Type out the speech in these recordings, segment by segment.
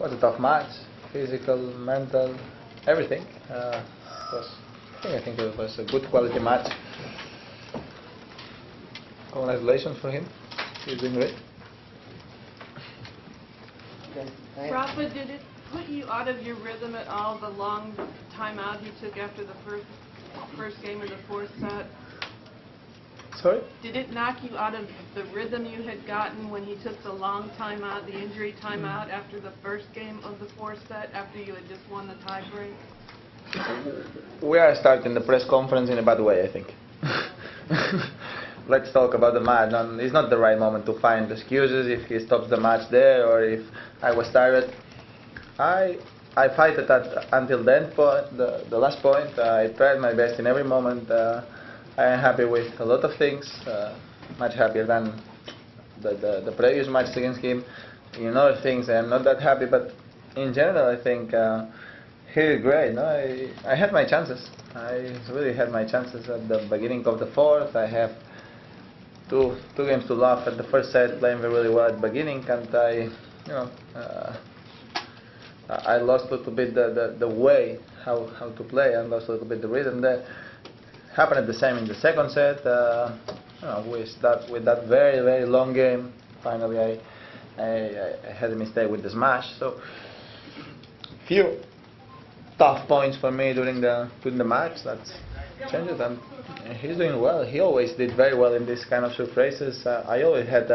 was a tough match, physical, mental, everything. I think it was a good quality match. Congratulations for him. He's doing great. Rafa, did it put you out of your rhythm at all, the long timeout he took after the first game of the fourth set? Sorry? Did it knock you out of the rhythm you had gotten when he took the long timeout, the injury timeout after the first game of the fourth set, after you had just won the tiebreak? We are starting the press conference in a bad way, I think. Let's talk about the match. It's not the right moment to find excuses if he stops the match there or if I was tired. I fight it until the end point, the last point. I tried my best in every moment. I am happy with a lot of things, much happier than the previous match against him. In other things I am not that happy, but in general I think he did great. No? I had my chances. I really had my chances at the beginning of the fourth. I have two games to love at the first set, playing really well at the beginning, and I lost a little bit the way how to play, and lost a little bit the rhythm there. Happened the same in the second set. With that very long game, finally I had a mistake with the smash. So few tough points for me during the match. That's changed it, and he's doing well. He always did very well in this kind of surfaces. I always had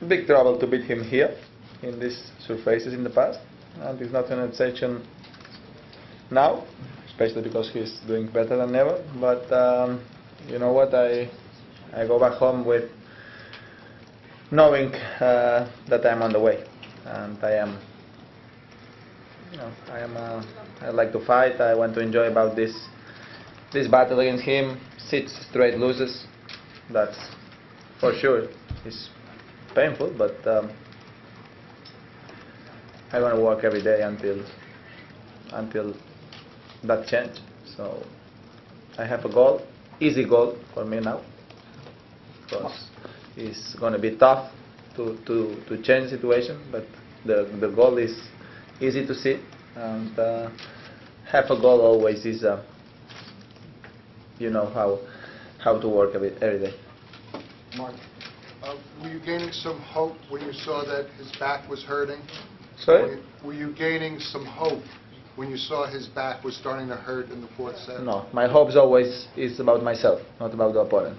big trouble to beat him here in these surfaces in the past, and it's not an exception now, especially because he's doing better than ever. But you know what? I go back home with knowing that I'm on the way, and I like to fight. I want to enjoy about this battle against him. 6 straight losses. That's for sure. It's painful, but I want to work every day until that change. So I have a goal, easy goal for me now, because it's going to be tough to change the situation, but the goal is easy to see, and have a goal always is how to work a bit every day. Mark, were you gaining some hope when you saw that his back was hurting? Sorry? Were you gaining some hope when you saw his back was starting to hurt in the fourth set? No, my hopes always is about myself, not about the opponent.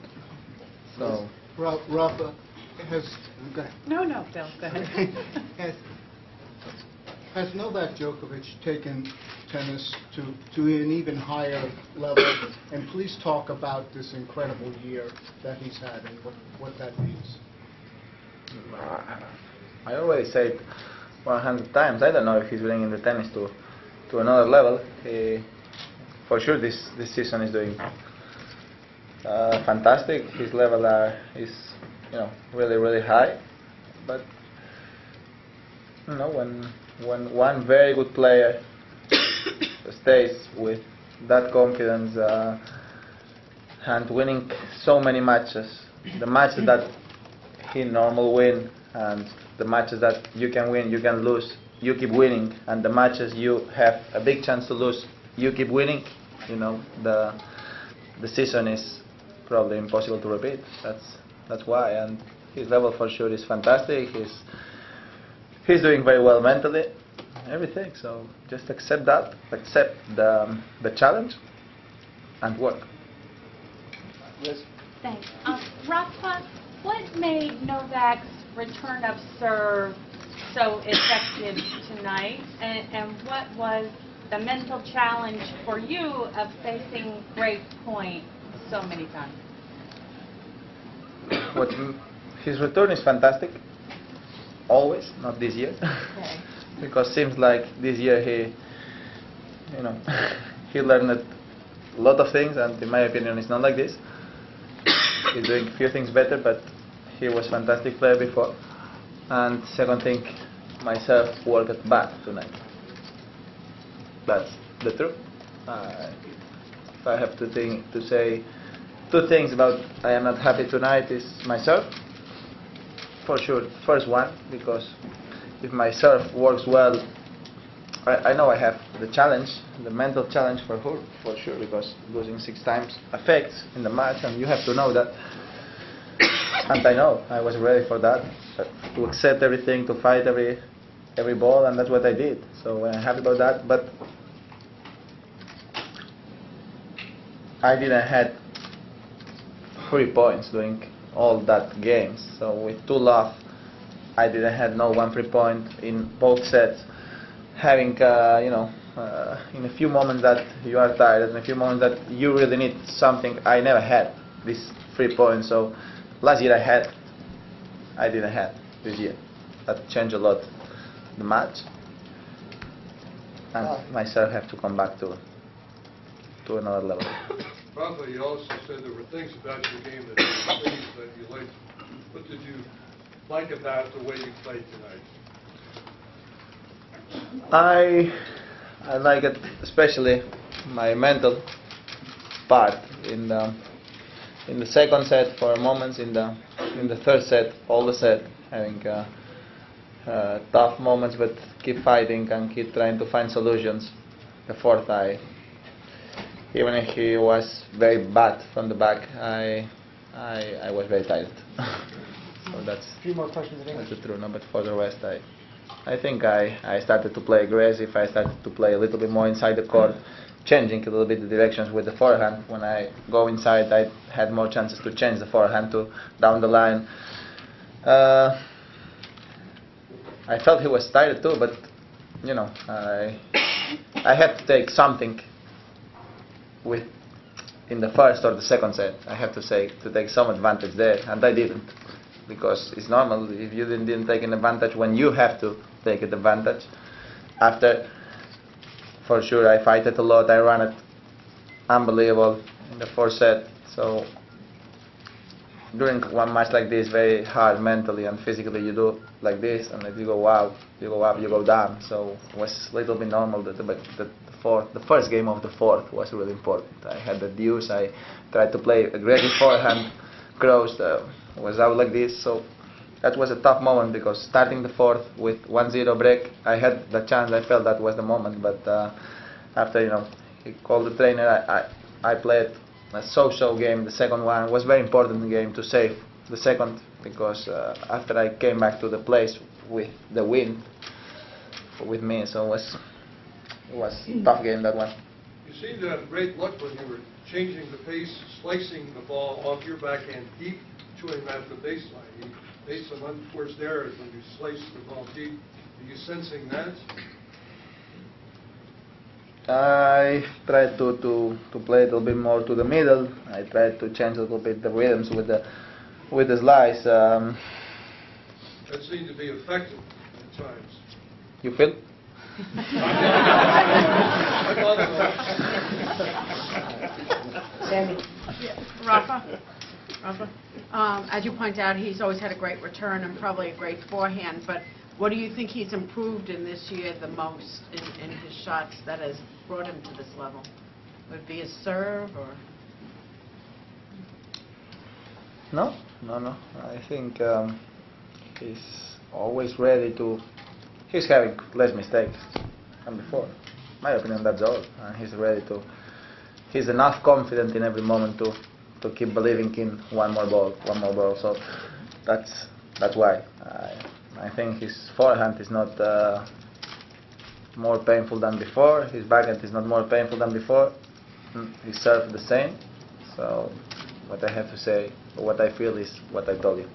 So. Rafa, go ahead. No, Phil, go ahead. Has Novak Djokovic taken tennis to an even higher level? And please talk about this incredible year that he's had and what that means. I always say it 100 times. I don't know if he's bringing the tennis to another level. For sure, this season is doing fantastic. His level is really high. But when one very good player stays with that confidence and winning so many matches, the matches that he normally win and the matches that you can win, you can lose, you keep winning, and the matches you have a big chance to lose, you keep winning, the season is probably impossible to repeat. That's why, and his level for sure is fantastic. He's doing very well mentally, everything. So just accept that, accept the challenge, and work. Yes. Thanks. Rafa, what made Novak's return of serve so effective tonight, and what was the mental challenge for you of facing break point so many times? His return is fantastic. Always, not this year, Okay. because seems like this year he learned a lot of things, and in my opinion, it's not like this. He's doing a few things better, but he was a fantastic player before. And second thing, myself worked bad tonight. That's the truth. If I have to say two things about I am not happy tonight is myself. For sure, first one, because if my serve works well, I know I have the challenge, the mental challenge for sure, because losing 6 times affects in the match, and you have to know that. And I know I was ready for that, to accept everything, to fight every ball, and that's what I did. So I'm happy about that. But I didn't had 3 points during all that games. So with 2 love, I didn't had no 1 free point in both sets. Having in a few moments that you are tired, in a few moments that you really need something, I never had these 3 points. So last year I didn't have this year. That changed a lot the match, and myself have to come back to another level. Rafa, you also said there were things about your game that you pleased, that you liked. What did you like about the way you played tonight? I like it, especially my mental part in the second set for moments, in the third set, all the set, having tough moments, but keep fighting and keep trying to find solutions. The fourth, even if he was very bad from the back, I was very tired. So that's A few more questions in English. the truth. No, but for the rest, I think I started to play aggressive. I started to play a little bit more inside the court, changing a little bit the directions with the forehand. When I go inside, I had more chances to change the forehand to down the line. I felt he was tired too, but I had to take something in the first or the second set. I have to say, to take some advantage there, and I didn't, because it's normal if you didn't take an advantage when you have to take an advantage. After, for sure, I fight it a lot. I run it unbelievable in the fourth set. So during one match like this, very hard mentally and physically. You do like this, and if you go out, you go up, you go down. So it was a little bit normal. The first game of the fourth was really important. I had the deuce. I tried to play aggressive forehand, crossed, was out like this. So that was a tough moment, because starting the fourth with 1-0 break, I had the chance. I felt that was the moment. But after he called the trainer, I played a so-so game. The second one was very important game to save the second, because after I came back to the place with the win with me, so it was a tough game, that one. You seemed to have great luck when you were changing the pace, slicing the ball off your backhand deep to him at the baseline. He made some unforced errors when you sliced the ball deep. Are you sensing that? I tried to play a little bit more to the middle. I tried to change a little bit the rhythms with the slice. That seemed to be effective at times. You feel? I thought so. Sandy. Rafa, as you point out, he's always had a great return and probably a great forehand, but what do you think he's improved in this year the most in his shots that has brought him to this level? Would it be his serve, or? No. I think he's always ready to. He's having less mistakes than before. My opinion, that's all. He's ready to. He's enough confident in every moment to keep believing in one more ball. So that's why I think his forehand is not more painful than before. His backhand is not more painful than before. His serve the same. So what I have to say, what I feel is what I told you.